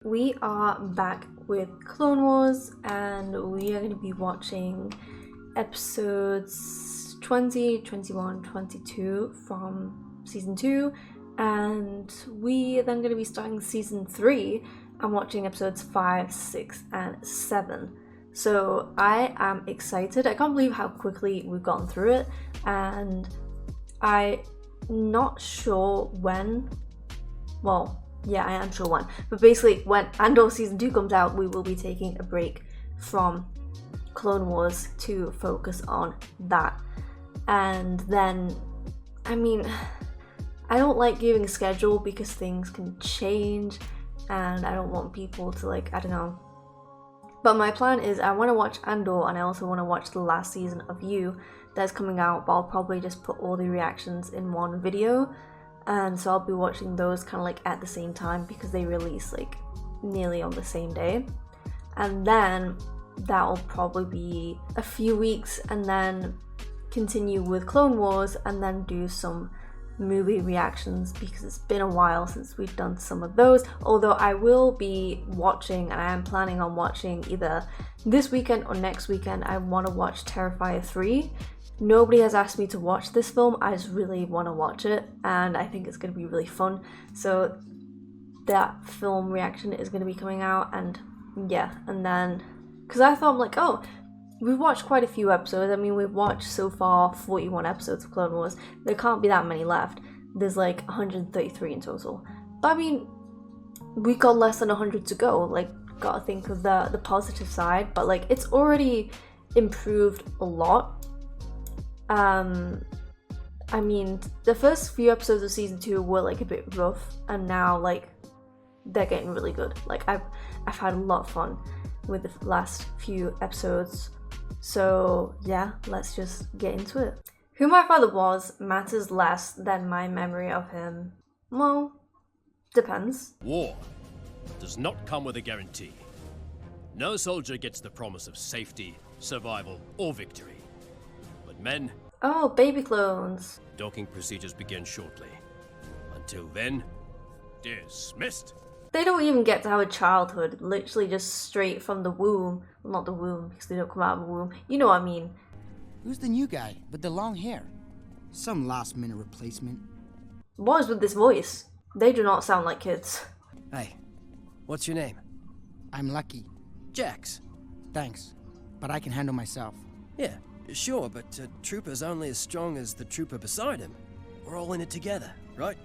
We are back with Clone Wars and we are going to be watching episodes 20, 21, 22 from season 2, and we are then going to be starting season 3 and watching episodes 5, 6 and 7. So I am excited. I can't believe how quickly we've gotten through it, and I'm not sure when, well, yeah, I am sure when. But basically, when Andor Season 2 comes out, we will be taking a break from Clone Wars to focus on that. And then, I mean, I don't like giving a schedule because things can change and I don't want people to, like, I don't know. But my plan is I want to watch Andor and I also want to watch the last season of You that's coming out, but I'll probably just put all the reactions in one video. And so I'll be watching those kind of like at the same time because they release like nearly on the same day. And then that'll probably be a few weeks and then continue with Clone Wars and then do some movie reactions because it's been a while since we've done some of those. Although I will be watching, and I am planning on watching either this weekend or next weekend, I want to watch Terrifier 3. Nobody has asked me to watch this film, I just really want to watch it and I think it's going to be really fun. So that film reaction is going to be coming out, and yeah, and then, because I thought, I'm like, oh, we've watched quite a few episodes. I mean, we've watched so far 41 episodes of Clone Wars. There can't be that many left. There's like 133 in total. But I mean, we got less than 100 to go. Like, gotta think of the positive side. But like, it's already improved a lot. I mean, the first few episodes of season 2 were like a bit rough, and now like they're getting really good. Like I've had a lot of fun with the last few episodes. So yeah, let's just get into it. Who my father was matters less than my memory of him. Well, depends. War does not come with a guarantee. No soldier gets the promise of safety, survival, or victory. But men... Oh, baby clones. Docking procedures begin shortly. Until then, dismissed. They don't even get to have a childhood, literally just straight from the womb. Well, not the womb, because they don't come out of the womb. You know what I mean. Who's the new guy with the long hair? Some last-minute replacement. What is with this voice? They do not sound like kids. Hey, what's your name? I'm Lucky. Jax. Thanks, but I can handle myself. Yeah, sure, but a trooper's only as strong as the trooper beside him. We're all in it together, right?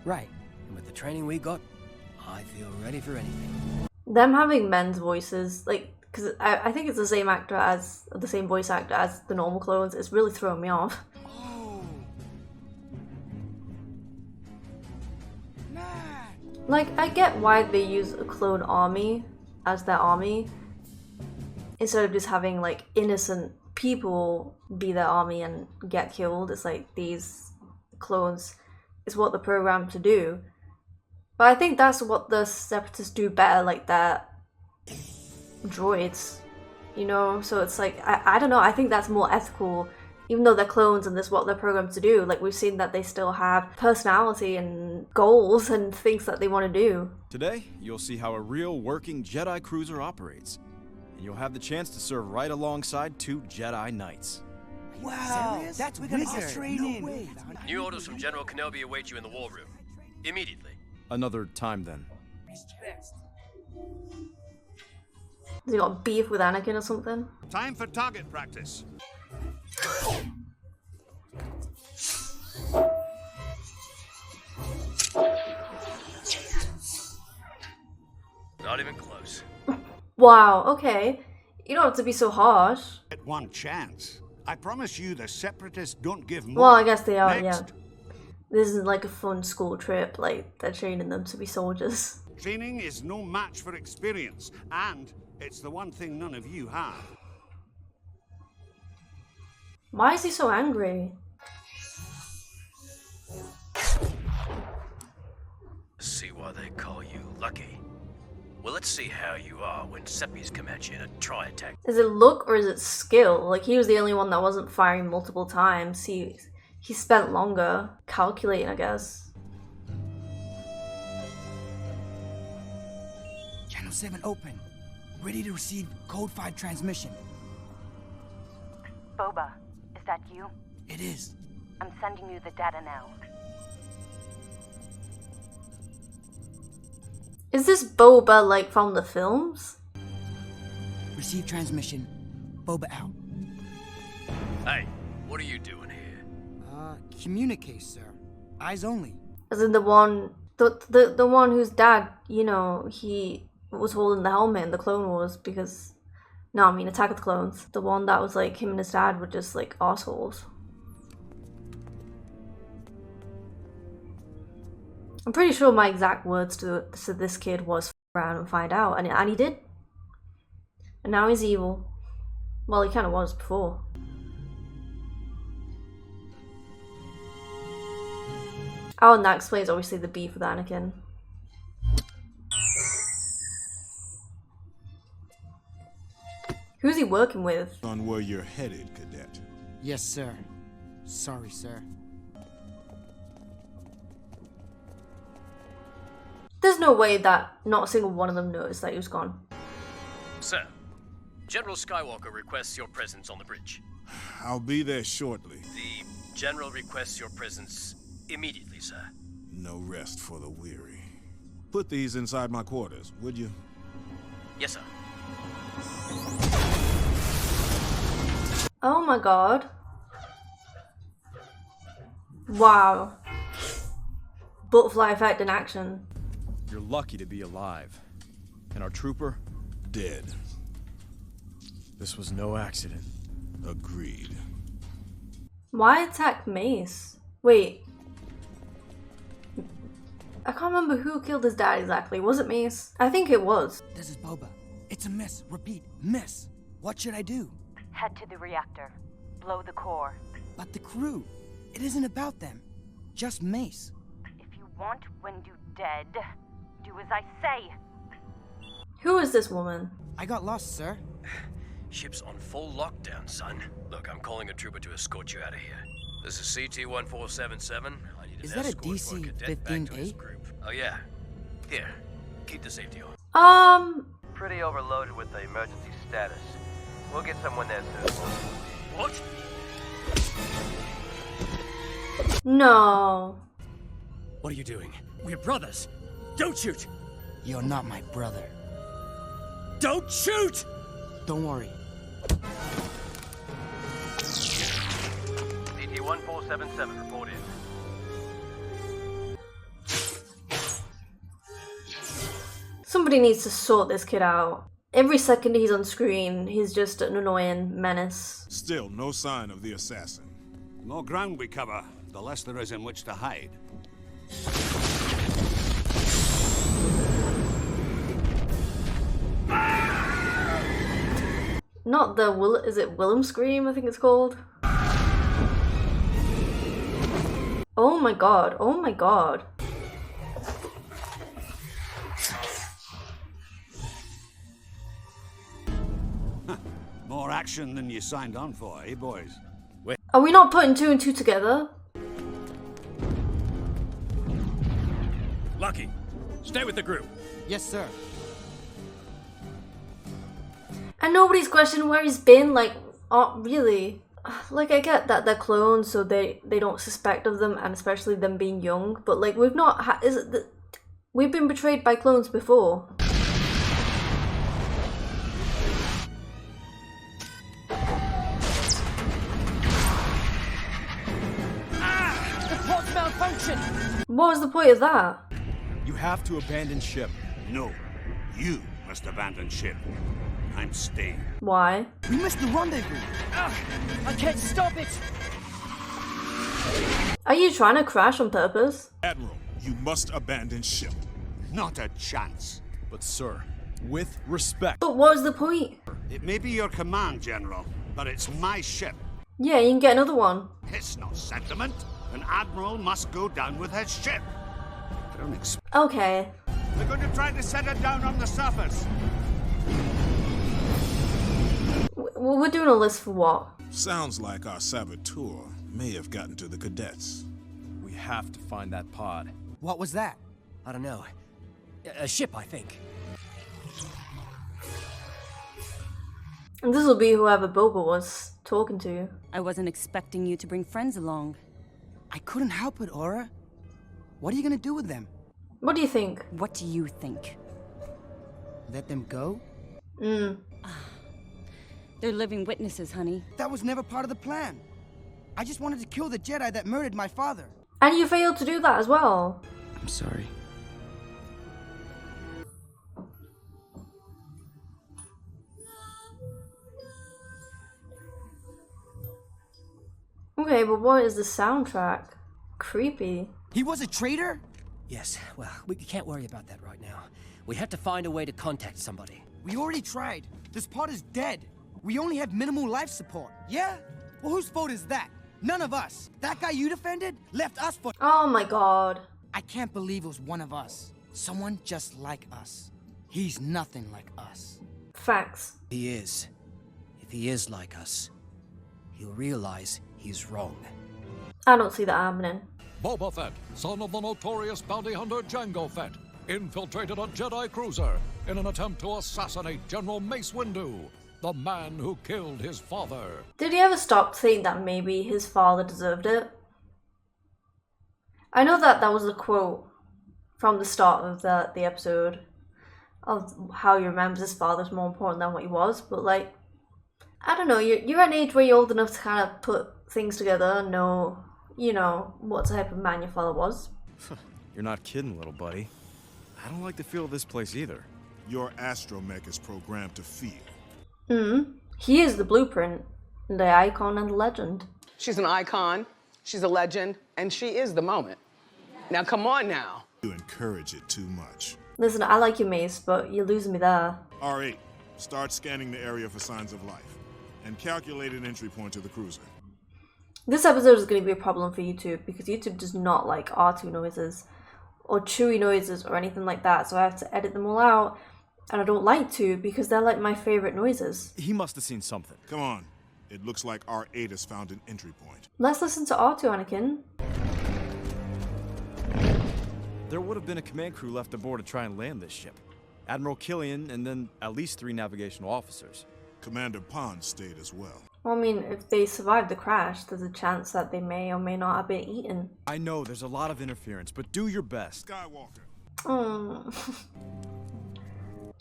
Right. And with the training we got, I feel ready for anything. Them having men's voices, like, because I think it's the same actor as, the same voice actor as the normal clones, it's really throwing me off. Oh. Like, I get why they use a clone army as their army, instead of just having, like, innocent people be their army and get killed. It's like, these clones is what they're programmed to do. But I think that's what the Separatists do better, like their droids, you know? So it's like, I don't know, I think that's more ethical, even though they're clones and that's what they're programmed to do. Like, we've seen that they still have personality and goals and things that they want to do. Today, you'll see how a real working Jedi cruiser operates. And you'll have the chance to serve right alongside 2 Jedi Knights. Wow, that's we're gonna get training. No way. New orders from General Kenobi await you in the war room. Immediately. Another time then. Has he got beef with Anakin or something? Time for target practice. Not even close. Wow, okay. You don't have to be so harsh. Get one chance. I promise you the Separatists don't give more. Well, I guess they are, Next. yeah. This isn't like a fun school trip, like they're training them to be soldiers. Training is no match for experience, and it's the one thing none of you have. Why is he so angry? See why they call you Lucky. Well, let's see how you are when Seppies come at you in a tri-attack. Is it luck or is it skill? Like, he was the only one that wasn't firing multiple times. He spent longer calculating, I guess. Channel 7 open. Ready to receive Code 5 transmission. Boba, is that you? It is. I'm sending you the data now. Is this Boba like from the films? Receive transmission. Boba out. Hey, what are you doing here? Communicate, sir. Eyes only. As in the one, the one whose dad, you know, he was holding the helmet in the Clone Wars because, no, I mean Attack of the Clones. The one that was like him and his dad were just like assholes. I'm pretty sure my exact words to this kid was "F around and find out," and he did. And now he's evil. Well, he kind of was before. Oh, and that explains obviously the beef with Anakin. Who's he working with? On where you're headed, Cadet. Yes, sir. Sorry, sir. There's no way that not a single one of them knows that he was gone. Sir, General Skywalker requests your presence on the bridge. I'll be there shortly. The General requests your presence immediately, sir. No rest for the weary. Put these inside my quarters, would you? Yes, sir. Oh my god. Wow. Butterfly effect in action. You're lucky to be alive. And our trooper? Dead. This was no accident. Agreed. Why attack Mace? Wait. I can't remember who killed his dad exactly. Was it Mace? I think it was. This is Boba. It's a miss. Repeat, miss. What should I do? Head to the reactor. Blow the core. But the crew. It isn't about them. Just Mace. If you want Windu dead, do as I say. Who is this woman? I got lost, sir. Ship's on full lockdown, son. Look, I'm calling a trooper to escort you out of here. This is CT-1477. I need an Is that a escort for cadet back to his DC-15A? group. Oh yeah. Here, keep the safety on. Pretty overloaded with the emergency status. We'll get someone there soon. What? No. What are you doing? We're brothers. Don't shoot! You're not my brother. Don't shoot! Don't worry. CT-1477, report in. Somebody needs to sort this kid out. Every second he's on screen, he's just an annoying menace. Still, no sign of the assassin. The more ground we cover, the less there is in which to hide. Not the is it Willem Scream, I think it's called? Oh my god, oh my god. More action than you signed on for, eh, boys? Are we not putting two and two together? Lucky, stay with the group. Yes, sir. And nobody's questioning where he's been, like, oh, really? Like, I get that they're clones, so they don't suspect of them, and especially them being young, but, like, we've not we've been betrayed by clones before. What was the point of that? You have to abandon ship. No, you must abandon ship. I'm staying. Why? We missed the rendezvous. I can't stop it! Are you trying to crash on purpose? Admiral, you must abandon ship. Not a chance. But sir, with respect. But what was the point? It may be your command, General, but it's my ship. Yeah, you can get another one. It's not sentiment. An admiral must go down with his ship. Don't expect. Okay. They're going to try to set it down on the surface. We're doing a list for what? Sounds like our saboteur may have gotten to the cadets. We have to find that pod. What was that? I don't know. A ship, I think. And this will be whoever Boba was talking to. I wasn't expecting you to bring friends along. I couldn't help it, Aura. What are you gonna do with them? What do you think? What do you think? Let them go? They're living witnesses, honey. That was never part of the plan. I just wanted to kill the Jedi that murdered my father. And you failed to do that as well. I'm sorry. Okay, but what is the soundtrack? Creepy. He was a traitor? Yes, well, we can't worry about that right now. We have to find a way to contact somebody. We already tried. This pod is dead. We only have minimal life support. Yeah? Well, whose fault is that? None of us. That guy you defended left us for— Oh my god. I can't believe it was one of us. Someone just like us. He's nothing like us. Facts. He is. If he is like us, he'll realize he's wrong. I don't see that happening. Boba Fett, son of the notorious bounty hunter Jango Fett, infiltrated a Jedi cruiser in an attempt to assassinate General Mace Windu, the man who killed his father. Did he ever stop to think that maybe his father deserved it? I know that that was a quote from the start of the episode of how he remembers his father's more important than what he was, but like, I don't know, you're at an age where you're old enough to kind of put things together and know, you know, what type of man your father was. You're not kidding, little buddy. I don't like the feel of this place either. Your astromech is programmed to feel. He is the blueprint, the icon and the legend. She's an icon, she's a legend, and she is the moment. Now come on now. You encourage it too much. Listen, I like you, Mace, but you're losing me there. R8, start scanning the area for signs of life. And calculate an entry point to the cruiser. This episode is going to be a problem for YouTube because YouTube does not like R2 noises or Chewie noises or anything like that, so I have to edit them all out, and I don't like to because they're like my favorite noises. He must have seen something. Come on. It looks like R8 has found an entry point. Let's listen to R2, Anakin. There would have been a command crew left aboard to try and land this ship. Admiral Killian and then at least 3 navigational officers. Commander Pond stayed as well. Well, I mean, if they survived the crash, there's a chance that they may or may not have been eaten. I know there's a lot of interference, but do your best. Skywalker. Oh.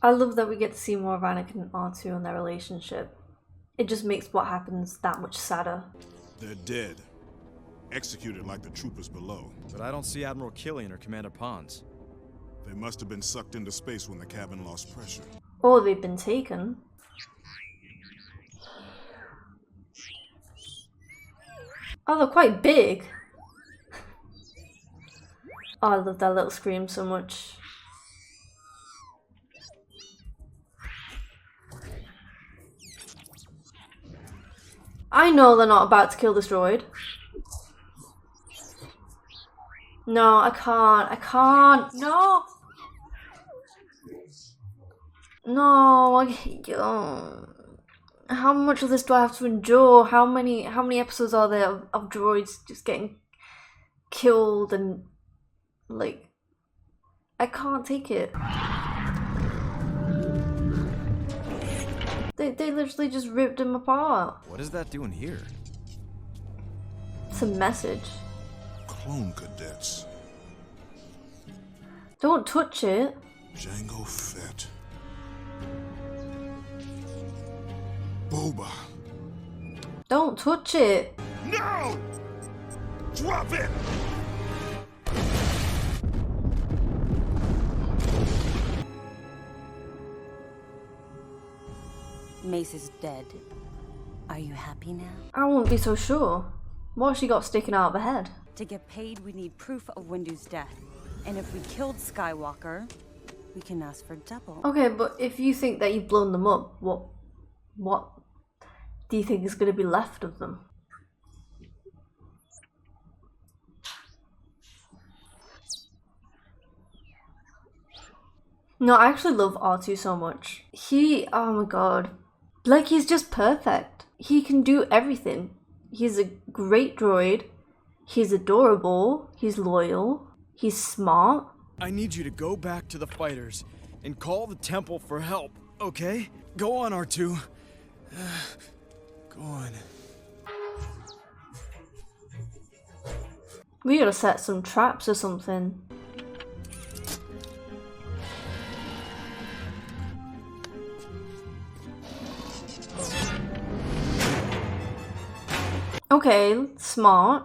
I love that we get to see more of Anakin and R2 and their relationship. It just makes what happens that much sadder. They're dead. Executed like the troopers below. But I don't see Admiral Killian or Commander Pons. They must have been sucked into space when the cabin lost pressure. Or they've been taken. Oh, they're quite big. Oh, I love that little scream so much. I know they're not about to kill this droid. No, I can't. No! No, how much of this do I have to endure? How many episodes are there of droids just getting killed and like, I can't take it. They literally just ripped him apart. What is that doing here? It's a message. Clone cadets. Don't touch it. Jango Fett. Boba. Don't touch it. No! Drop it! Mace is dead. Are you happy now? I won't be so sure. What's she got sticking out of her head? To get paid, we need proof of Windu's death. And if we killed Skywalker, we can ask for double. Okay, but if you think that you've blown them up, what do you think is going to be left of them? No, I actually love R2 so much. Oh my god. Like, he's just perfect. He can do everything. He's a great droid. He's adorable. He's loyal. He's smart. I need you to go back to the fighters and call the temple for help, okay? Go on, R2. Go on. We gotta set some traps or something. Okay, smart.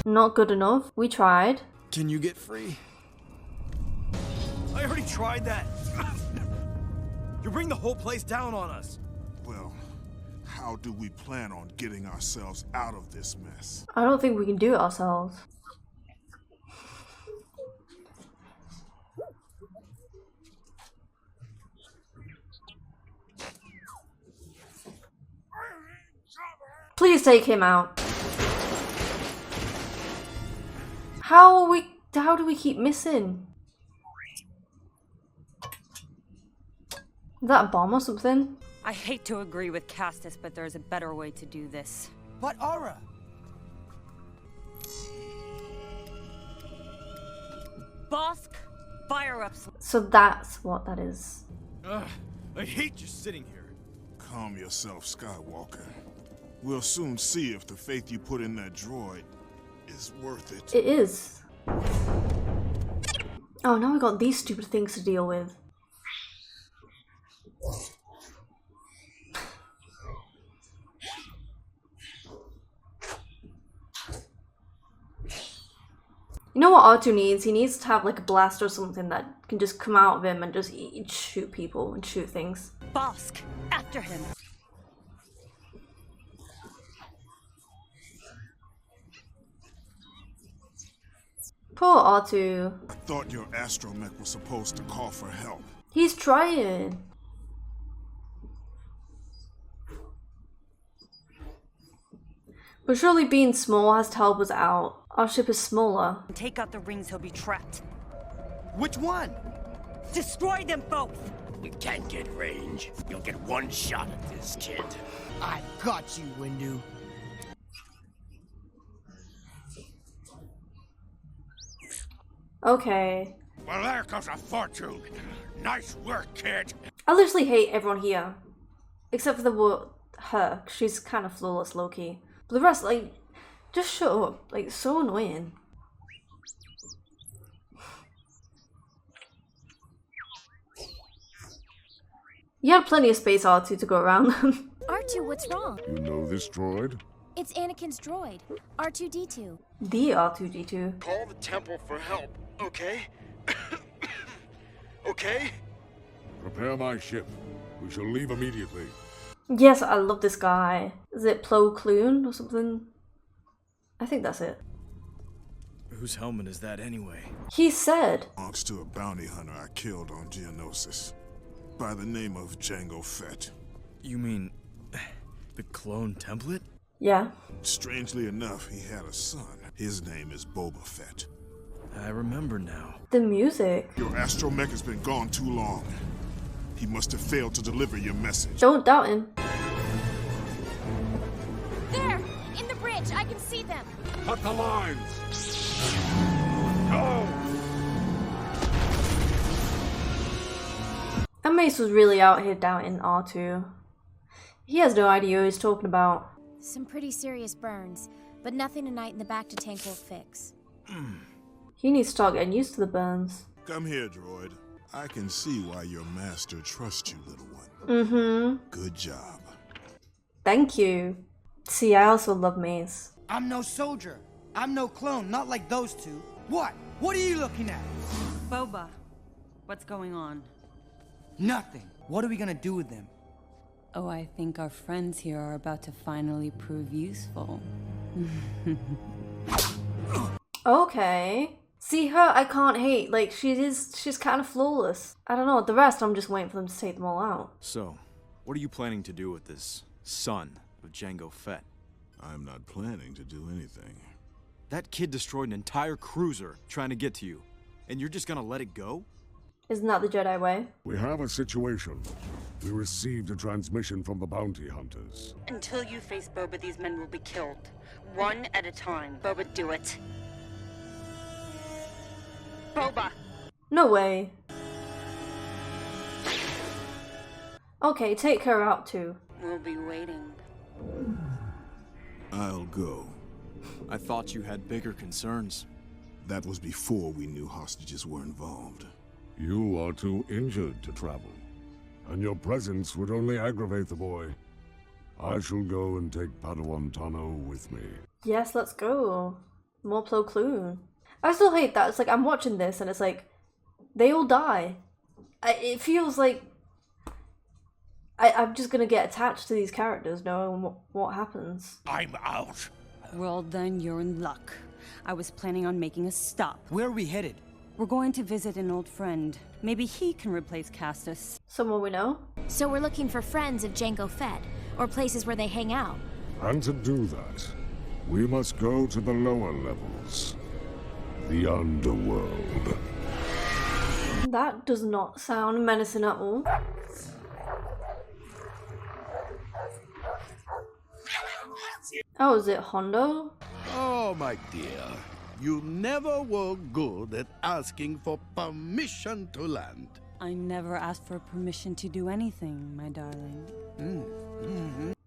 Not good enough. We tried. Can you get free? I already tried that. You bring the whole place down on us. Well, how do we plan on getting ourselves out of this mess? I don't think we can do it ourselves. Please take him out. How do we keep missing? Is that a bomb or something? I hate to agree with Castus, but there's a better way to do this. But Aura, Bosk, fire up. So that's what that is. I hate just sitting here. Calm yourself, Skywalker. We'll soon see if the faith you put in that droid is worth it. It is. Oh, now we got these stupid things to deal with. You know what R2 needs? He needs to have like a blast or something that can just come out of him and just shoot people and shoot things. Bosk, after him. Poor R2. I thought your astromech was supposed to call for help. He's trying. But surely being small has to help us out. Our ship is smaller. Take out the rings, he'll be trapped. which one? Destroy them both! We can't get range. You'll get one shot at this, kid. I got you, Windu. Okay. Well, there goes a fortune. Nice work, kid. I literally hate everyone here. Except for her. She's kind of flawless, low-key. But the rest, like, just shut up. Like, so annoying. You had plenty of space, R2, to go around. R2, what's wrong? You know this droid? It's Anakin's droid, R2-D2. The R2-D2. Call the temple for help, okay? Okay? Prepare my ship. We shall leave immediately. Yes, I love this guy. Is it Plo Koon or something? I think that's it. Whose helmet is that anyway? He said. Belongs to a bounty hunter I killed on Geonosis. By the name of Jango Fett. You mean the clone template? Yeah. Strangely enough, he had a son. His name is Boba Fett. I remember now. The music. Your astromech has been gone too long. He must have failed to deliver your message. Don't doubt him. There! In the bridge! I can see them! Cut the lines! Go! And Mace was really out here doubting R2. He has no idea what he's talking about. Some pretty serious burns, but nothing a night in the back to tank will fix. He needs to start getting used to the burns. Come here, droid. I can see why your master trusts you, little one. Mm-hmm. Good job. Thank you. See, I also love Mace. I'm no soldier. I'm no clone, not like those two. What? What are you looking at? Boba, what's going on? Nothing. What are we gonna do with them? Oh, I think our friends here are about to finally prove useful. Okay. See her, I can't hate. Like, she's kind of flawless. I don't know, the rest I'm just waiting for them to take them all out. So, what are you planning to do with this son of Jango Fett? I'm not planning to do anything. That kid destroyed an entire cruiser trying to get to you, and you're just gonna let it go? Isn't that the Jedi way? We have a situation. We received a transmission from the bounty hunters. Until you face Boba, these men will be killed. One at a time. Boba, do it. Boba! No way. Okay, take her out too. We'll be waiting. I'll go. I thought you had bigger concerns. That was before we knew hostages were involved. You are too injured to travel, and your presence would only aggravate the boy. I shall go and take Padawan Tano with me. Yes, let's go. More Plo Koon. I still hate that. It's like I'm watching this and it's like they all die. It feels like I'm just gonna get attached to these characters knowing what happens. I'm out. Well then, you're in luck. I was planning on making a stop. Where are we headed? We're going to visit an old friend. Maybe he can replace Castus. Someone we know? So we're looking for friends of Jango Fett, or places where they hang out. And to do that, we must go to the lower levels. The underworld. That does not sound menacing at all. Oh, is it Hondo? Oh, my dear. You never were good at asking for permission to land. I never asked for permission to do anything, my darling.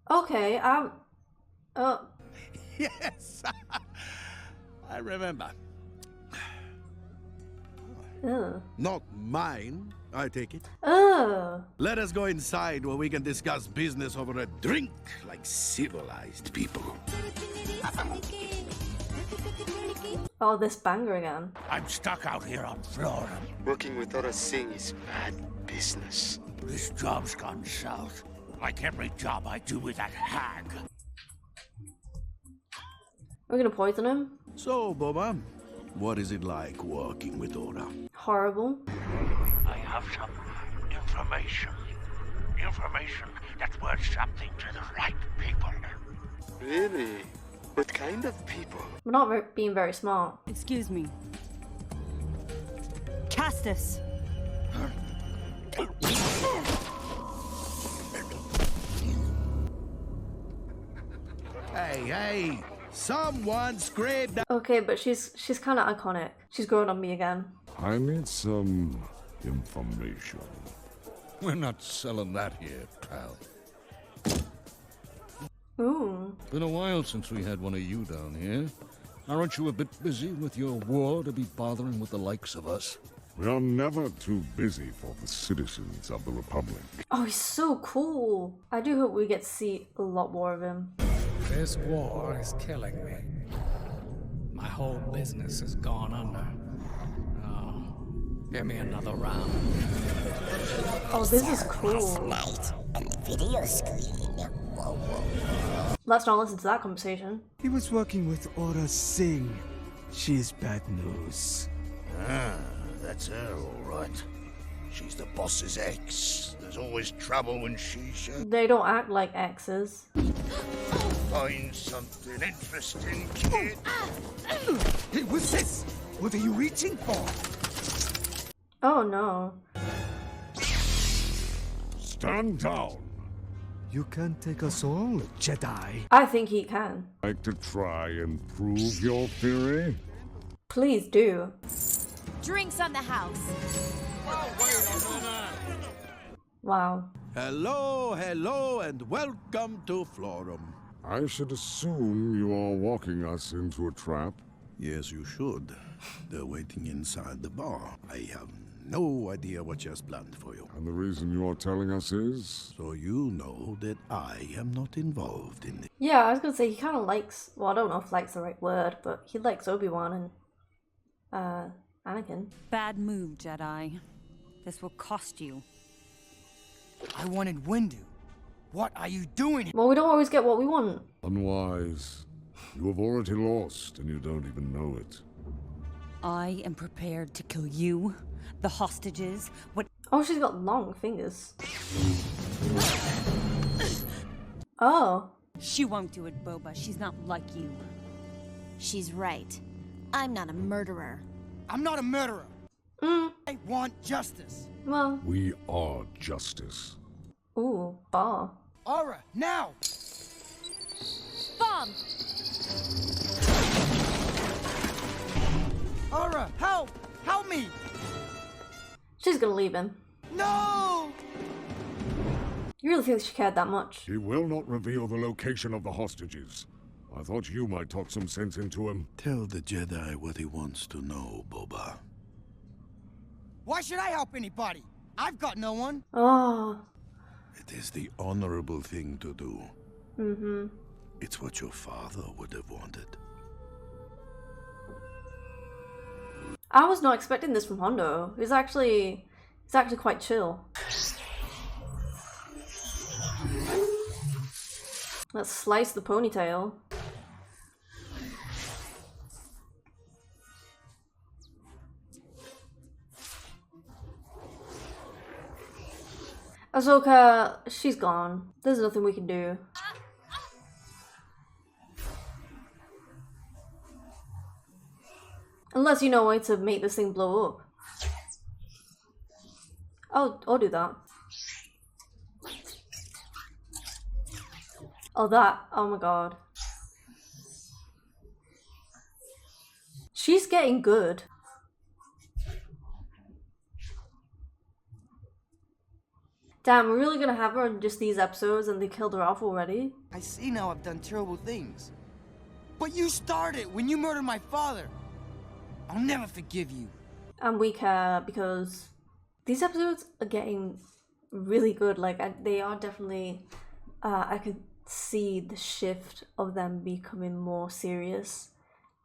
Okay, Yes, I remember. Not mine, I take it. Let us go inside where we can discuss business over a drink like civilized people. Oh, this banger again. I'm stuck out here on Flora. Working with Aurra Sing is bad business. This job's gone south. Like every job I do with that hag. We're gonna poison him? So, Boba, what is it like working with Aurra? Horrible. I have some information. Information that's worth something to the right people. Really? What kind of people? We're not being very smart. Excuse me. Castus! Hey, someone scraped that. Okay, but she's kind of iconic. She's growing on me again. I need some information. We're not selling that here, pal. Ooh. Been a while since we had one of you down here. Aren't you a bit busy with your war to be bothering with the likes of us? We are never too busy for the citizens of the Republic. Oh, he's so cool. I do hope we get to see a lot more of him. This war is killing me. My whole business has gone under. Oh, give me another round. Oh, this is cool. Night on the video screen. Let's not listen to that conversation. He was working with Aurra Sing. She's bad news. Ah, that's her, all right. She's the boss's ex. There's always trouble when she's... They don't act like exes. Find something interesting, kid. Hey, what's this? What are you reaching for? Oh no. Stand down. You can't take us all, Jedi. I think he can. Like to try and prove your theory? Please do. Drinks on the house. Wow. Hello, and welcome to Florum. I should assume you are walking us into a trap. Yes, you should. They're waiting inside the bar. I have no idea what just planned for you. And the reason you are telling us is? So you know that I am not involved in it. Yeah, I was gonna say he kind of likes. Well, I don't know if "likes" the right word, but he likes Obi-Wan and Anakin. Bad move, Jedi. This will cost you. I wanted Windu. What are you doing? Well, we don't always get what we want. Unwise. You have already lost, and you don't even know it. I am prepared to kill you, the hostages, what... Oh, she's got long fingers. Oh. She won't do it, Boba. She's not like you. She's right. I'm not a murderer. I'm not a murderer. I want justice. Well. We are justice. Ooh, bar. Aurra, now! Bomb! Aurra, help! Help me! She's gonna leave him. No! You really think she cared that much? He will not reveal the location of the hostages. I thought you might talk some sense into him. Tell the Jedi what he wants to know, Boba. Why should I help anybody? I've got no one. Oh. It is the honorable thing to do. Mm-hmm. It's what your father would have wanted. I was not expecting this from Hondo. He's actually quite chill. Let's slice the ponytail. Ahsoka, she's gone. There's nothing we can do. Unless you know a way to make this thing blow up. I'll do that. Oh, that. Oh my god. She's getting good. Damn, we're really gonna have her in just these episodes and they killed her off already? I see now I've done terrible things. But you started when you murdered my father. I'll never forgive you. And we care because these episodes are getting really good. Like, they are definitely... I could see the shift of them becoming more serious.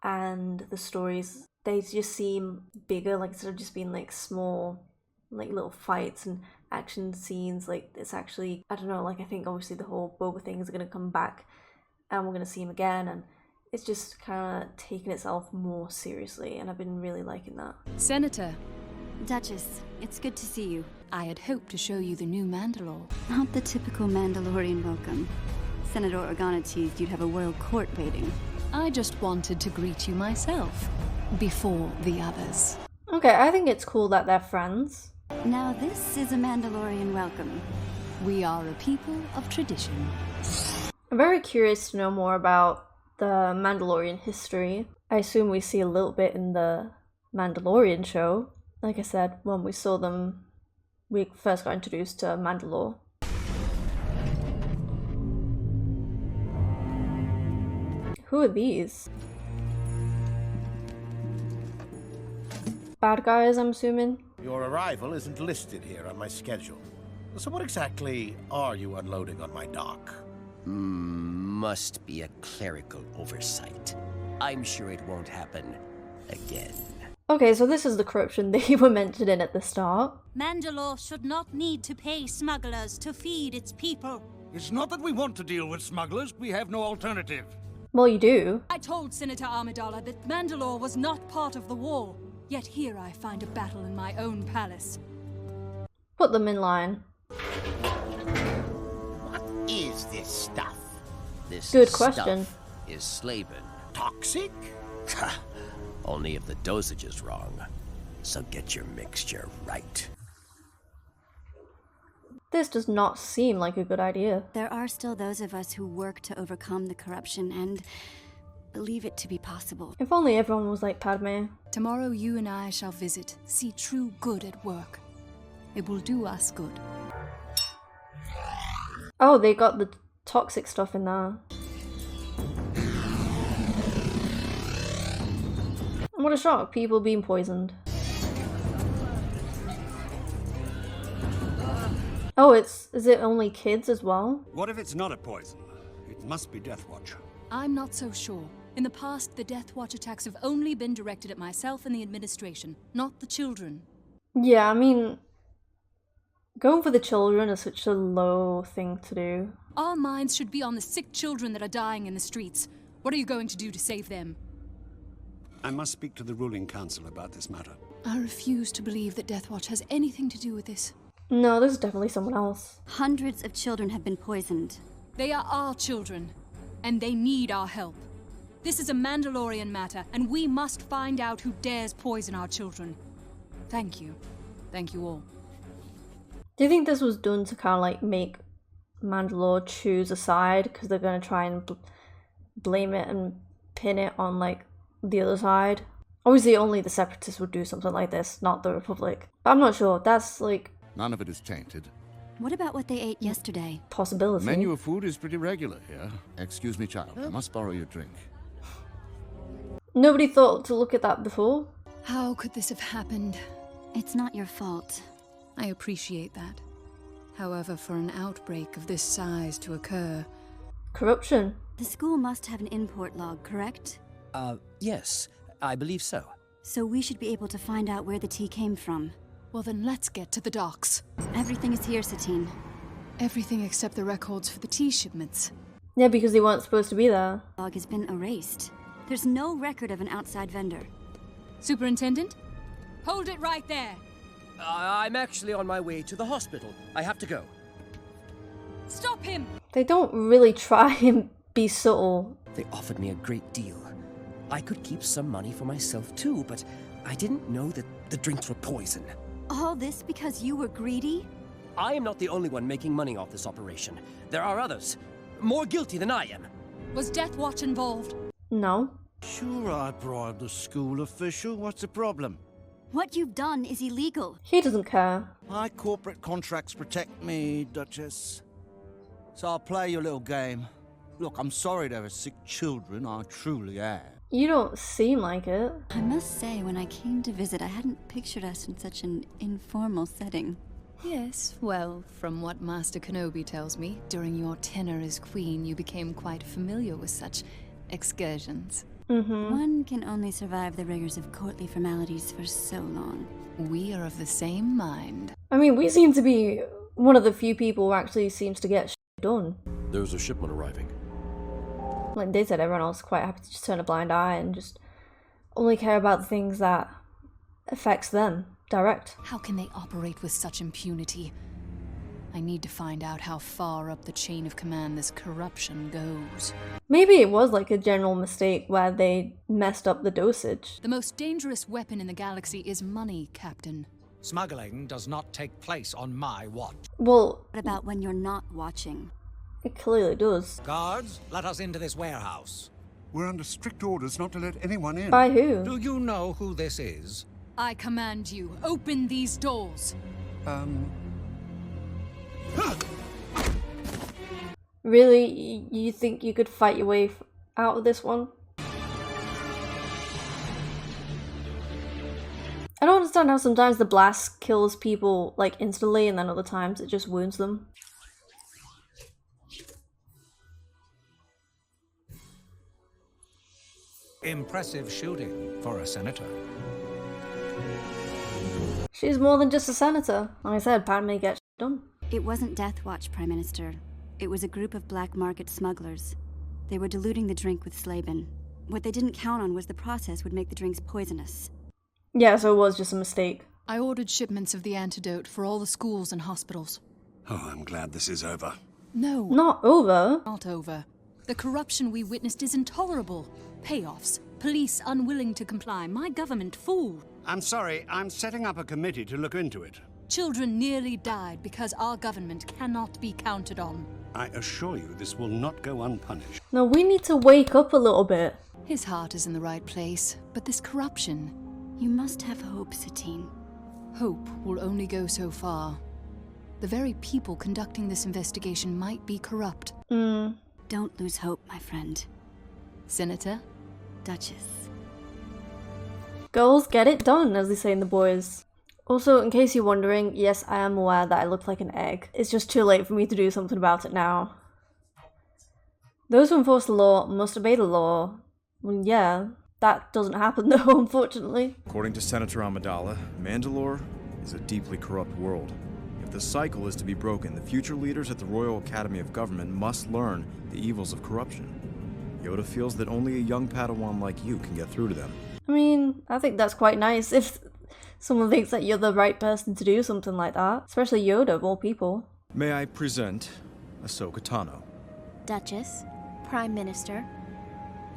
And the stories, they just seem bigger. Like, instead of just being, like, small, like, little fights and action scenes. Like, it's actually... I don't know, like, I think obviously the whole Boba thing is going to come back. And we're going to see him again. And it's just kind of taking itself more seriously, and I've been really liking that. Senator. Duchess, it's good to see you. I had hoped to show you the new Mandalore. Not the typical Mandalorian welcome. Senator Organa teased you'd have a royal court waiting. I just wanted to greet you myself, before the others. Okay, I think it's cool that they're friends. Now this is a Mandalorian welcome. We are a people of tradition. I'm very curious to know more about the Mandalorian history. I assume we see a little bit in the Mandalorian show. Like I said, when we saw them, we first got introduced to Mandalore. Who are these? Bad guys, I'm assuming? Your arrival isn't listed here on my schedule. So what exactly are you unloading on my dock? Must be a clerical oversight. I'm sure it won't happen again. Okay, so this is the corruption they were mentioning at the start. Mandalore should not need to pay smugglers to feed its people. It's not that we want to deal with smugglers, we have no alternative. Well, you do. I told Senator Amidala that Mandalore was not part of the war, yet here I find a battle in my own palace. Put them in line. Is this stuff? This Good question. Stuff is Slaven. Toxic? Only if the dosage is wrong. So get your mixture right. This does not seem like a good idea. There are still those of us who work to overcome the corruption and believe it to be possible. If only everyone was like Padme. Tomorrow you and I shall visit, see true good at work. It will do us good. Oh, they got the toxic stuff in there. What a shock, people being poisoned. Oh, is it only kids as well? What if it's not a poison? It must be Death Watch. I'm not so sure. In the past, the Death Watch attacks have only been directed at myself and the administration, not the children. Yeah, I mean, going for the children is such a low thing to do. Our minds should be on the sick children that are dying in the streets. What are you going to do to save them? I must speak to the ruling council about this matter. I refuse to believe that Death Watch has anything to do with this. No, this is definitely someone else. Hundreds of children have been poisoned. They are our children, and they need our help. This is a Mandalorian matter, and we must find out who dares poison our children. Thank you. Thank you all. Do you think this was done to kind of like make Mandalore choose a side? Because they're going to try and blame it and pin it on like the other side? Obviously only the Separatists would do something like this, not the Republic. But I'm not sure. That's like... None of it is tainted. What about what they ate yesterday? Possibility. The menu of food is pretty regular here. Excuse me, child. I must borrow your drink. Nobody thought to look at that before. How could this have happened? It's not your fault. I appreciate that. However, for an outbreak of this size to occur... Corruption. The school must have an import log, correct? Yes, I believe so. So we should be able to find out where the tea came from. Well then, let's get to the docks. Everything is here, Satine. Everything except the records for the tea shipments. Yeah, because they weren't supposed to be there. The log has been erased. There's no record of an outside vendor. Superintendent? Hold it right there! I'm actually on my way to the hospital. I have to go. Stop him! They don't really try and be subtle. They offered me a great deal. I could keep some money for myself too, but I didn't know that the drinks were poison. All this because you were greedy? I am not the only one making money off this operation. There are others, more guilty than I am. Was Death Watch involved? No. Sure, I bribed the school official. What's the problem? What you've done is illegal. He doesn't care. My corporate contracts protect me, Duchess. So I'll play your little game. Look, I'm sorry there are sick children, I truly am. You don't seem like it. I must say, when I came to visit, I hadn't pictured us in such an informal setting. Yes, well, from what Master Kenobi tells me, during your tenure as queen, you became quite familiar with such excursions. One can only survive the rigors of courtly formalities for so long. We are of the same mind. I mean, we seem to be one of the few people who actually seems to get shit done. There's a shipment arriving. Like they said, everyone else is quite happy to just turn a blind eye and just only care about the things that affects them direct. How can they operate with such impunity? I need to find out how far up the chain of command this corruption goes. Maybe it was like a general mistake where they messed up the dosage. The most dangerous weapon in the galaxy is money, Captain. Smuggling does not take place on my watch. Well, what about when you're not watching? It clearly does. Guards, let us into this warehouse. We're under strict orders not to let anyone in. By who? Do you know who this is? I command you, open these doors. Really? You think you could fight your way out of this one? I don't understand how sometimes the blast kills people like instantly and then other times it just wounds them. Impressive shooting for a senator. She's more than just a senator. Like I said, Padme gets done. It wasn't Death Watch, Prime Minister. It was a group of black market smugglers. They were diluting the drink with Slaben. What they didn't count on was the process would make the drinks poisonous. Yeah, so it was just a mistake. I ordered shipments of the antidote for all the schools and hospitals. Oh, I'm glad this is over. No. Not over. Not over. The corruption we witnessed is intolerable. Payoffs, police unwilling to comply, my government fooled. I'm sorry, I'm setting up a committee to look into it. Children nearly died because our government cannot be counted on. I assure you this will not go unpunished. No, we need to wake up a little bit. His heart is in the right place, but this corruption... You must have hope, Satine. Hope will only go so far. The very people conducting this investigation might be corrupt. Don't lose hope, my friend. Senator? Duchess. Girls, get it done, as they say in The Boys. Also, in case you're wondering, yes, I am aware that I look like an egg. It's just too late for me to do something about it now. Those who enforce the law must obey the law. Well, yeah, that doesn't happen though, unfortunately. According to Senator Amidala, Mandalore is a deeply corrupt world. If the cycle is to be broken, the future leaders at the Royal Academy of Government must learn the evils of corruption. Yoda feels that only a young Padawan like you can get through to them. I mean, I think that's quite nice if someone thinks that you're the right person to do something like that. Especially Yoda, of all people. May I present Ahsoka Tano? Duchess, Prime Minister.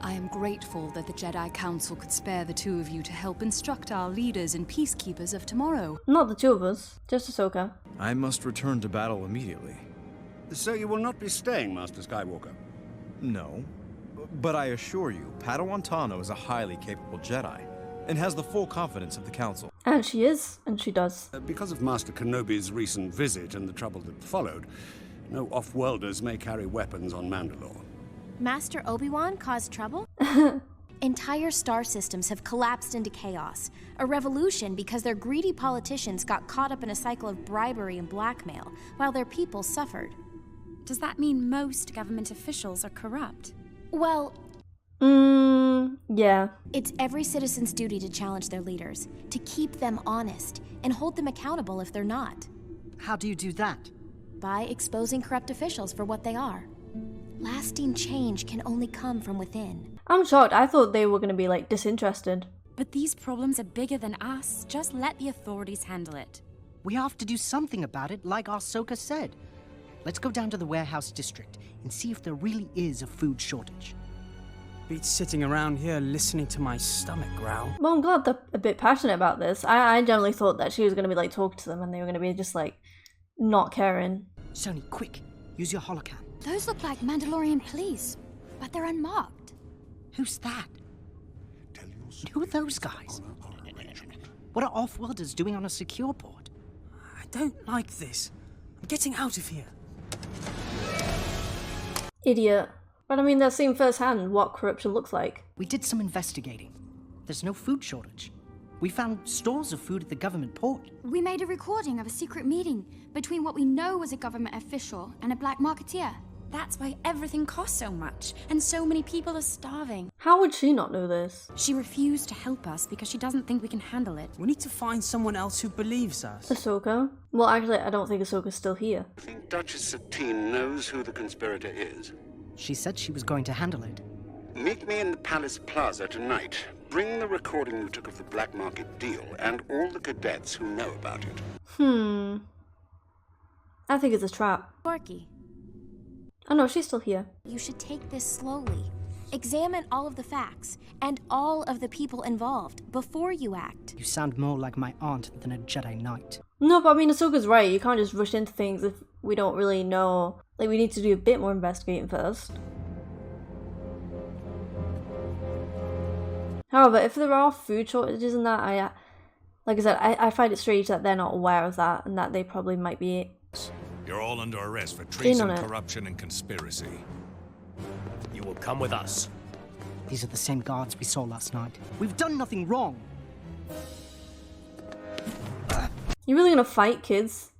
I am grateful that the Jedi Council could spare the two of you to help instruct our leaders and peacekeepers of tomorrow. Not the two of us, just Ahsoka. I must return to battle immediately. So you will not be staying, Master Skywalker? No. But I assure you, Padawan Tano is a highly capable Jedi, and has the full confidence of the Council. And she is, and she does. Because of Master Kenobi's recent visit and the trouble that followed, no off-worlders may carry weapons on Mandalore. Master Obi-Wan caused trouble? Entire star systems have collapsed into chaos. A revolution because their greedy politicians got caught up in a cycle of bribery and blackmail, while their people suffered. Does that mean most government officials are corrupt? Well, yeah. It's every citizen's duty to challenge their leaders, to keep them honest, and hold them accountable if they're not. How do you do that? By exposing corrupt officials for what they are. Lasting change can only come from within. I'm shocked. I thought they were going to be, like, disinterested. But these problems are bigger than us. Just let the authorities handle it. We have to do something about it, like Ahsoka said. Let's go down to the warehouse district and see if there really is a food shortage. Beats sitting around here listening to my stomach growl. Well, I'm glad they're a bit passionate about this. I generally thought that she was going to be, like, talking to them and they were going to be just, like, not caring. Sony, quick. Use your holocam. Those look like Mandalorian police, but they're unmarked. Who's that? Who are those guys? What are off-worlders doing on a secure port? I don't like this. I'm getting out of here. Idiot. But I mean, they're seeing firsthand what corruption looks like. We did some investigating. There's no food shortage. We found stores of food at the government port. We made a recording of a secret meeting between what we know was a government official and a black marketeer. That's why everything costs so much, and so many people are starving. How would she not know this? She refused to help us because she doesn't think we can handle it. We need to find someone else who believes us. Ahsoka? Well, actually, I don't think Ahsoka's still here. I think Duchess Satine knows who the conspirator is. She said she was going to handle it. Meet me in the Palace Plaza tonight. Bring the recording you took of the black market deal and all the cadets who know about it. I think it's a trap. Porky. Oh no, she's still here. You should take this slowly. Examine all of the facts and all of the people involved before you act. You sound more like my aunt than a Jedi Knight. No, but I mean, Ahsoka's right. You can't just rush into things if we don't really know. Like, we need to do a bit more investigating first. However, if there are food shortages and that, like I said, I find it strange that they're not aware of that and that they probably might be... You're all under arrest for treason, corruption, and conspiracy. You will come with us. These are the same guards we saw last night. We've done nothing wrong. You really gonna fight, kids?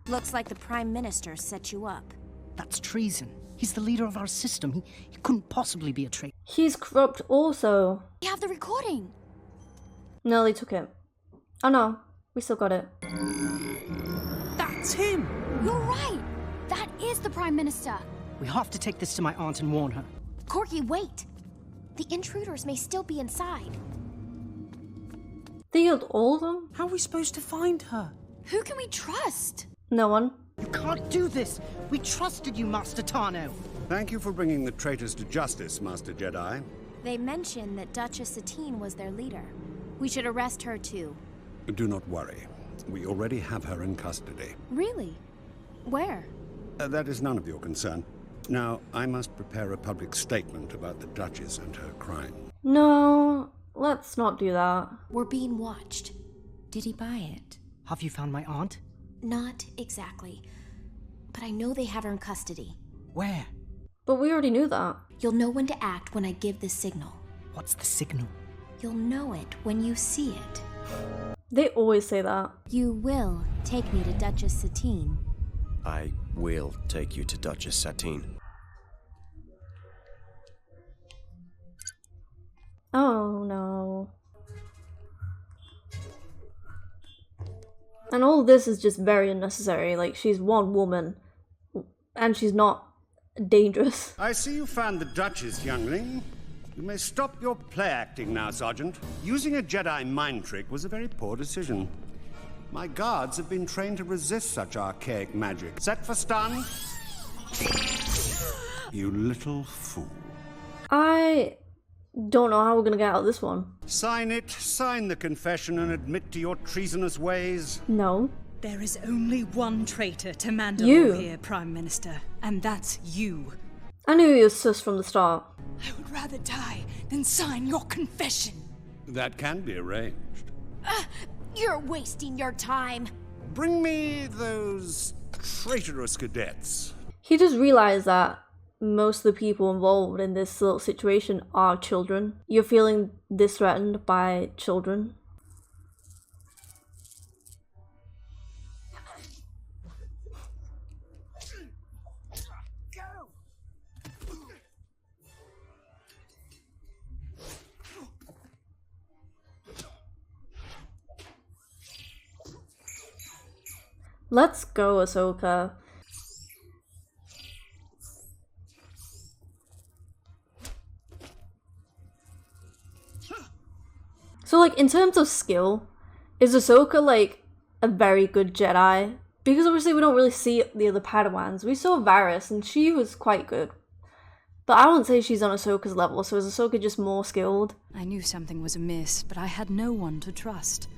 Looks like the Prime Minister set you up. That's treason. He's the leader of our system. He couldn't possibly be a traitor. He's corrupt also. We have the recording. No, they took it. Oh no, we still got it. That's him! You're right! That is the Prime Minister! We have to take this to my aunt and warn her. Corky, wait! The intruders may still be inside. They killed all of them? How are we supposed to find her? Who can we trust? No one. You can't do this! We trusted you, Master Tano! Thank you for bringing the traitors to justice, Master Jedi. They mentioned that Duchess Satine was their leader. We should arrest her too. Do not worry. We already have her in custody. Really? Where? That is none of your concern. Now, I must prepare a public statement about the Duchess and her crime. No, let's not do that. We're being watched. Did he buy it? Have you found my aunt? Not exactly. But I know they have her in custody. Where? But we already knew that. You'll know when to act when I give the signal. What's the signal? You'll know it when you see it. They always say that. You will take me to Duchess Satine. I will take you to Duchess Satine. Oh no. And all this is just very unnecessary. Like, she's one woman. And she's not dangerous. I see you found the Duchess, youngling. You may stop your play acting now, Sergeant. Using a Jedi mind trick was a very poor decision. My guards have been trained to resist such archaic magic. Set for stun. You little fool. I don't know how we're gonna get out of this one. Sign it, sign the confession and admit to your treasonous ways. No. There is only one traitor to Mandalore You. here, Prime Minister, and that's you. I knew he was sus from the start. I would rather die than sign your confession. That can be arranged. You're wasting your time. Bring me those traitorous cadets. He just realized that most of the people involved in this little situation are children. You're feeling this threatened by children. Let's go, Ahsoka. So, like, in terms of skill, is Ahsoka, like, a very good Jedi? Because obviously we don't really see the other Padawans. We saw Varys, and she was quite good. But I wouldn't say she's on Ahsoka's level, so is Ahsoka just more skilled? I knew something was amiss, but I had no one to trust.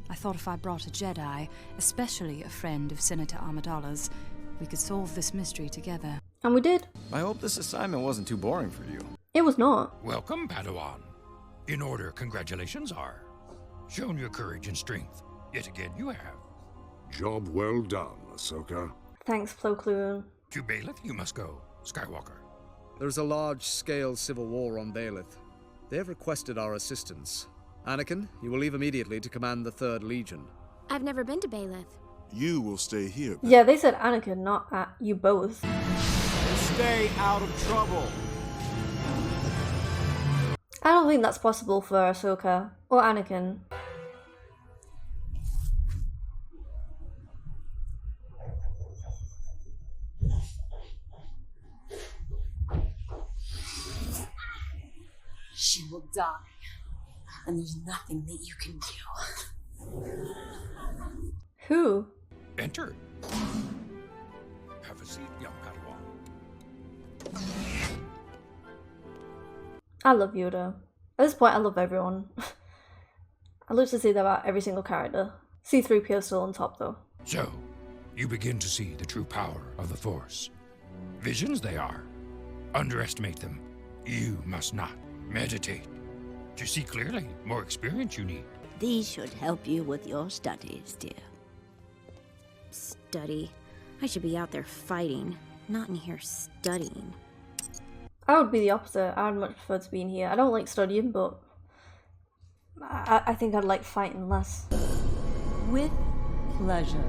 I thought if I brought a Jedi, especially a friend of Senator Amidala's, we could solve this mystery together. And we did. I hope this assignment wasn't too boring for you. It was not. Welcome, Padawan. In order, congratulations are. Shown your courage and strength. Yet again, you have. Job well done, Ahsoka. Thanks, Plo Koon. To Baelith, you must go, Skywalker. There's a large-scale civil war on Baelith. They have requested our assistance. Anakin, you will leave immediately to command the 3rd Legion. I've never been to Baelith. You will stay here. Yeah, they said Anakin, not you both. Stay out of trouble. I don't think that's possible for Ahsoka or Anakin. She will die, and there's nothing that you can do. Who? Enter. Have a seat, young Padawan. I love Yoda. At this point, I love everyone. I love to say that about every single character. C-3PO still on top, though. So, you begin to see the true power of the Force. Visions they are. Underestimate them. You must not. Meditate. To see clearly, more experience you need. These should help you with your studies, dear. Study? I should be out there fighting, not in here studying. I would be the opposite. I would much prefer to be in here. I don't like studying, but I think I'd like fighting less. With pleasure.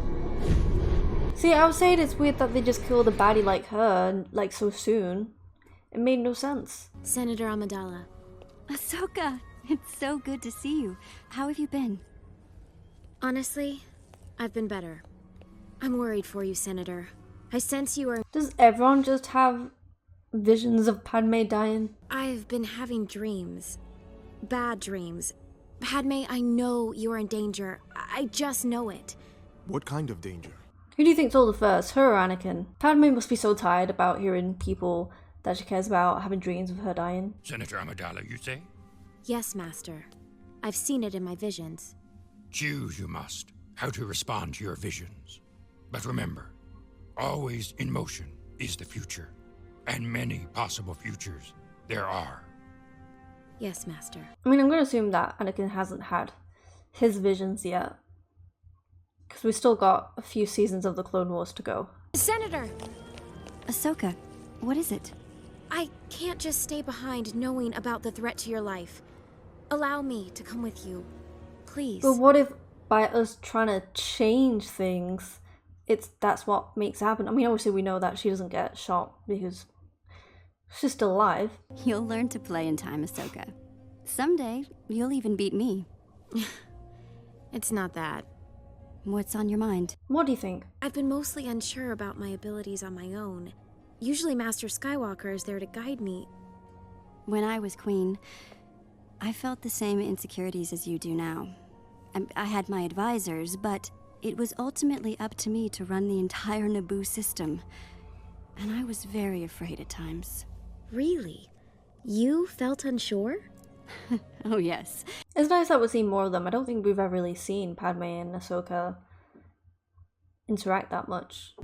See, I was saying it's weird that they just killed a baddie like her, like, so soon. It made no sense. Senator Amidala. Ahsoka, it's so good to see you. How have you been? Honestly, I've been better. I'm worried for you, Senator. I sense you are... Does everyone just have visions of Padme dying? I've been having dreams. Bad dreams. Padme, I know you're in danger. I just know it. What kind of danger? Who do you think told her first, her or Anakin? Padme must be so tired about hearing people that she cares about having dreams of her dying. Senator Amidala, you say? Yes, Master. I've seen it in my visions. Choose you must, how to respond to your visions. But remember, always in motion is the future. And many possible futures there are. Yes, Master. I mean, I'm going to assume that Anakin hasn't had his visions yet. Because we've still got a few seasons of the Clone Wars to go. Senator! Ahsoka, what is it? I can't just stay behind knowing about the threat to your life. Allow me to come with you. Please. But what if by us trying to change things, that's what makes it happen? I mean, obviously we know that she doesn't get shot because she's still alive. You'll learn to play in time, Ahsoka. Someday, you'll even beat me. It's not that. What's on your mind? What do you think? I've been mostly unsure about my abilities on my own. Usually Master Skywalker is there to guide me. When I was queen, I felt the same insecurities as you do now. I had my advisors, but it was ultimately up to me to run the entire Naboo system. And I was very afraid at times. Really? You felt unsure? Oh, yes. It's nice that we're seeing more of them. I don't think we've ever really seen Padme and Ahsoka interact that much.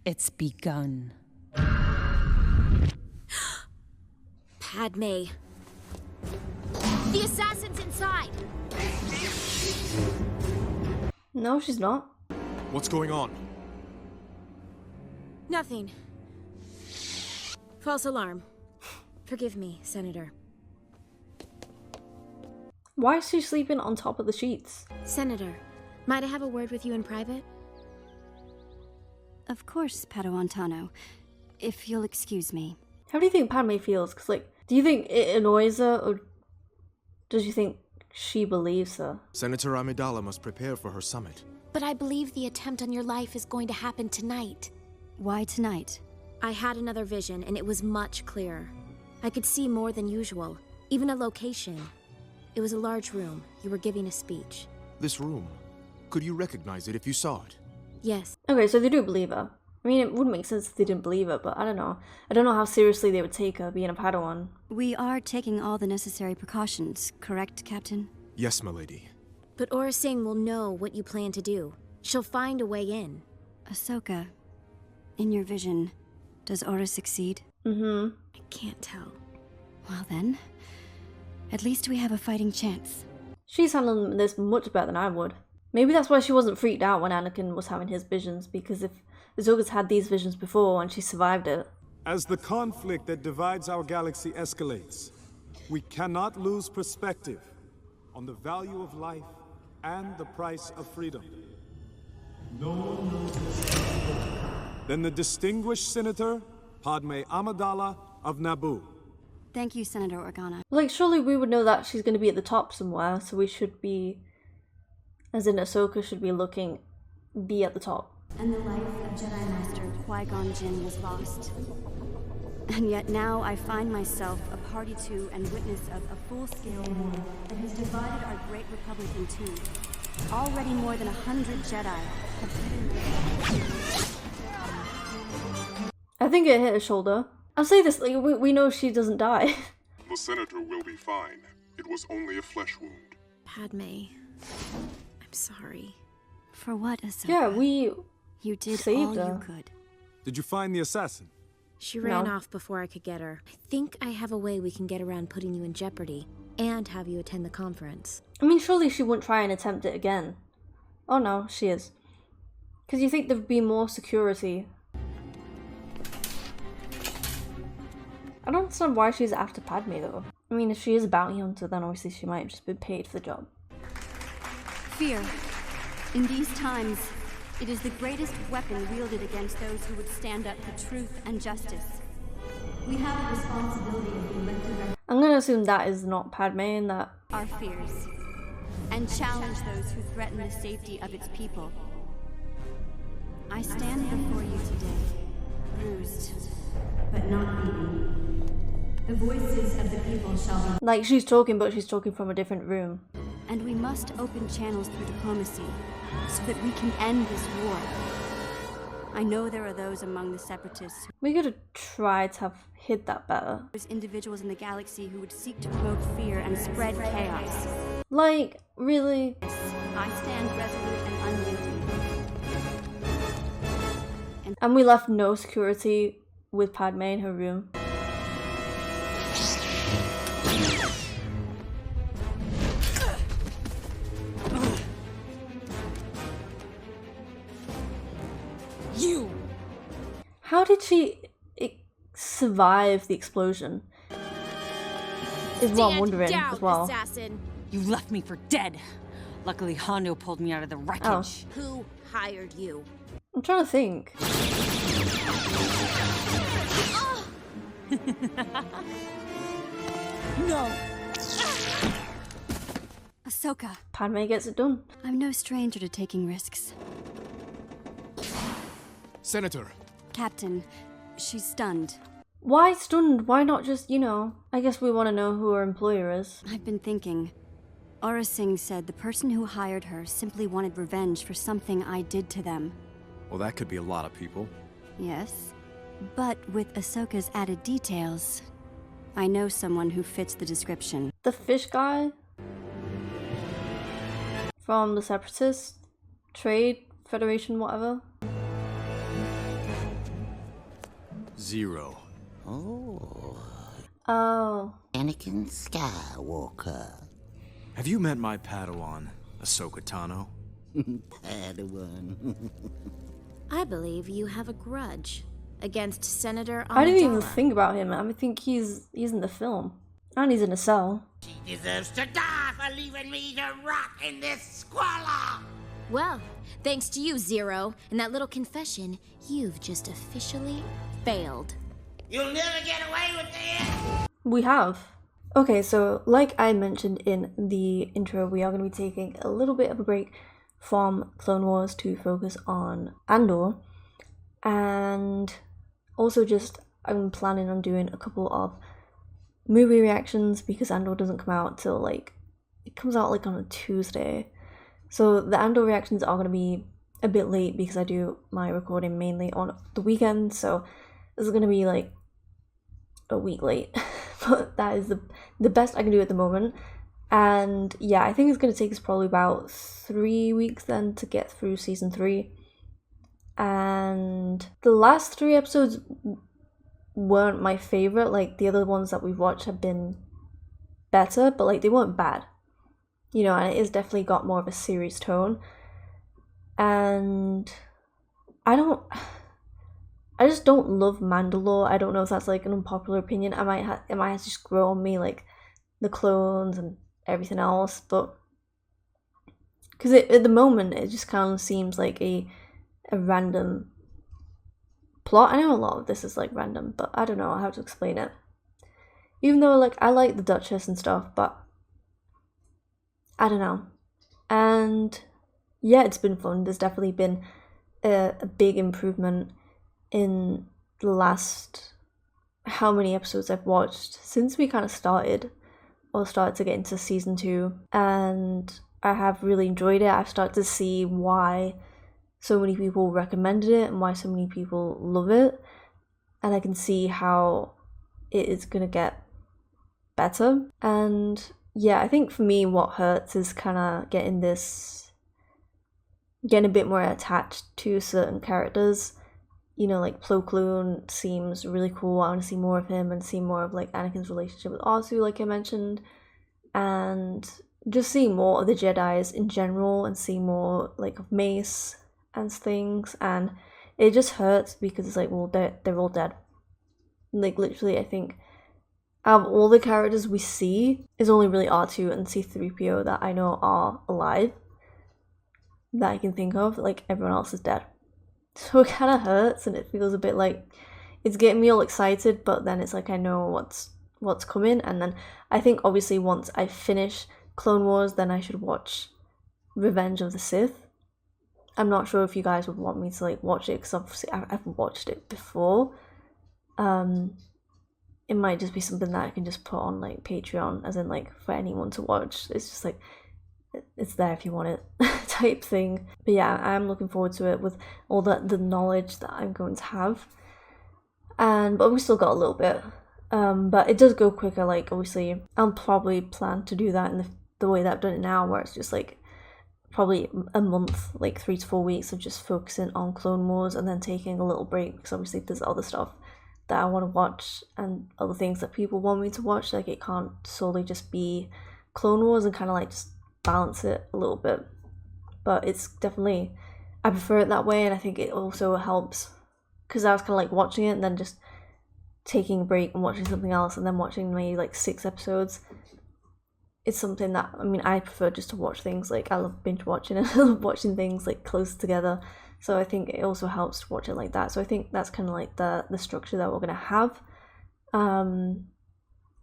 It's begun. Padme. The assassin's inside! No, she's not. What's going on? Nothing. False alarm. Forgive me, Senator. Why is she sleeping on top of the sheets? Senator, might I have a word with you in private? Of course, Padawan Tano. If you'll excuse me. How do you think Padme feels? Because, like, do you think it annoys her, or does you think she believes her? Senator Amidala must prepare for her summit. But I believe the attempt on your life is going to happen tonight. Why tonight? I had another vision, and it was much clearer. I could see more than usual, even a location. It was a large room. You were giving a speech. This room. Could you recognize it if you saw it? Yes. Okay, so they do believe her. I mean, it wouldn't make sense if they didn't believe her, but I don't know. I don't know how seriously they would take her being a Padawan. We are taking all the necessary precautions, correct, Captain? Yes, milady. But Aurra Sing will know what you plan to do. She'll find a way in. Ahsoka, in your vision, does Aurra succeed? Mm-hmm. I can't tell. Well then, at least we have a fighting chance. She's handling this much better than I would. Maybe that's why she wasn't freaked out when Anakin was having his visions, because if Ahsoka's had these visions before and she survived it. As the conflict that divides our galaxy escalates, we cannot lose perspective on the value of life and the price of freedom. No one knows this than the distinguished Senator Padme Amidala of Naboo. Thank you, Senator Organa. Like, surely we would know that she's going to be at the top somewhere, so we should be, as in Ahsoka should be at the top. And the life of Jedi Master Qui-Gon Jinn was lost. And yet now I find myself a party to and witness of a full-scale war that has divided our great republic in two. Already more than 100 Jedi have been... I think it hit her shoulder. I'll say this, like, we know she doesn't die. The Senator will be fine. It was only a flesh wound. Padme, I'm sorry. For what, Ahsoka? Yeah, you did saved all her. you could. Did you find the assassin? She ran off before I could get her. I think I have a way we can get around putting you in jeopardy and have you attend the conference. I mean, surely she wouldn't try and attempt it again. Oh no, she is. Because you think there'd be more security. I don't understand why she's after Padme though. I mean, if she is a bounty hunter, then obviously she might have just been paid for the job. Fear. In these times, it is the greatest weapon wielded against those who would stand up for truth and justice. We have a responsibility to be elected. I'm gonna assume that is not Padme and that our fears, and challenge those who threaten the safety of its people. I stand before you today, bruised, but not beaten. The voices of the people shall be... Like, she's talking, but she's talking from a different room. And we must open channels through diplomacy, so that we can end this war. I know there are those among the Separatists who... We could have tried to have hid that better. There's individuals in the galaxy who would seek to promote fear and spread chaos. Like, really? I stand resolute and unyielding. And we left no security with Padme in her room. You! How did she survive the explosion? Is what I'm wondering as well. Assassin. You left me for dead. Luckily, Hondo pulled me out of the wreckage. Who hired you? I'm trying to think. No! Ahsoka. Padme gets it done. I'm no stranger to taking risks. Senator. Captain, she's stunned. Why stunned? Why not just, you know, I guess we want to know who her employer is. I've been thinking. Aurra Sing said the person who hired her simply wanted revenge for something I did to them. Well, that could be a lot of people. Yes. But with Ahsoka's added details, I know someone who fits the description. The fish guy? from the Separatist Trade Federation, whatever. 0. Oh. Anakin Skywalker. Have you met my Padawan, Ahsoka Tano? Padawan. I believe you have a grudge against Senator Amidala. I didn't even think about him. I think he's in the film. And he's in a cell. She deserves to die for leaving me to rot in this squalor! Well, thanks to you, Zero, and that little confession, you've just officially failed. You'll never get away with this! We have. Okay, so like I mentioned in the intro, we are going to be taking a little bit of a break from Clone Wars to focus on Andor. And also just, I'm planning on doing a couple of movie reactions because Andor doesn't come out till like, it comes out like on a Tuesday. So the Andor reactions are going to be a bit late because I do my recording mainly on the weekend. So this is going to be like a week late. But that is the best I can do at the moment. And yeah, I think it's going to take us probably about 3 weeks then to get through season 3. And the last 3 episodes weren't my favorite. Like the other ones that we've watched have been better, but like they weren't bad, you know, and it is definitely got more of a serious tone. And I just don't love Mandalore. I don't know if that's like an unpopular opinion. It might have to just grow on me, like the clones and everything else, but because at the moment it just kind of seems like a random plot. I know a lot of this is like random, but I don't know how to explain it. Even though like I like the Duchess and stuff, but I don't know. And yeah, it's been fun. There's definitely been a big improvement in the last how many episodes I've watched since we kind of started to get into season 2, and I have really enjoyed it. I've started to see why so many people recommended it and why so many people love it, and I can see how it is gonna get better. And yeah, I think for me what hurts is kind of getting a bit more attached to certain characters. You know, like Plo Koon seems really cool. I want to see more of him and see more of like Anakin's relationship with R2, like I mentioned, and just see more of the Jedis in general and see more like of Mace and things. And it just hurts because it's like, well, they're all dead. Like literally, I think out of all the characters we see, is only really R2 and C-3PO that I know are alive, that I can think of. Like everyone else is dead. So it kind of hurts, and it feels a bit like it's getting me all excited, but then it's like I know what's coming. And then I think obviously once I finish Clone Wars, then I should watch Revenge of the Sith. I'm not sure if you guys would want me to like watch it, because obviously I've watched it before. It might just be something that I can just put on like Patreon, as in like for anyone to watch. It's just like, it's there if you want it type thing. But yeah, I'm looking forward to it with all the knowledge that I'm going to have. But we still got a little bit. But it does go quicker. Like obviously I'll probably plan to do that in the way that I've done it now, where it's just like probably a month, like 3 to 4 weeks of just focusing on Clone Wars and then taking a little break, because obviously there's other stuff that I want to watch and other things that people want me to watch. Like it can't solely just be Clone Wars, and kind of like just balance it a little bit. But it's definitely, I prefer it that way, and I think it also helps because I was kind of like watching it and then just taking a break and watching something else and then watching maybe like 6 episodes. It's something that, I mean, I prefer just to watch things, like I love binge watching and I love watching things like close together. So I think it also helps to watch it like that. So I think that's kind of like the structure that we're going to have.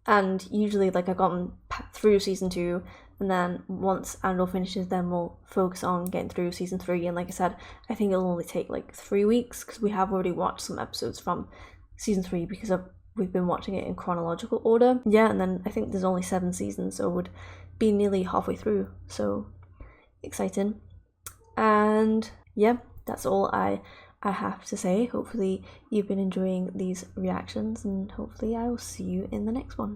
And usually like I've gotten through season 2, and then once Andor finishes, then we'll focus on getting through season 3. And like I said, I think it'll only take like 3 weeks, because we have already watched some episodes from season 3 because we've been watching it in chronological order. Yeah, and then I think there's only 7 seasons, so it would be nearly halfway through. So exciting. And yeah, that's all I have to say. Hopefully you've been enjoying these reactions, and hopefully I will see you in the next one.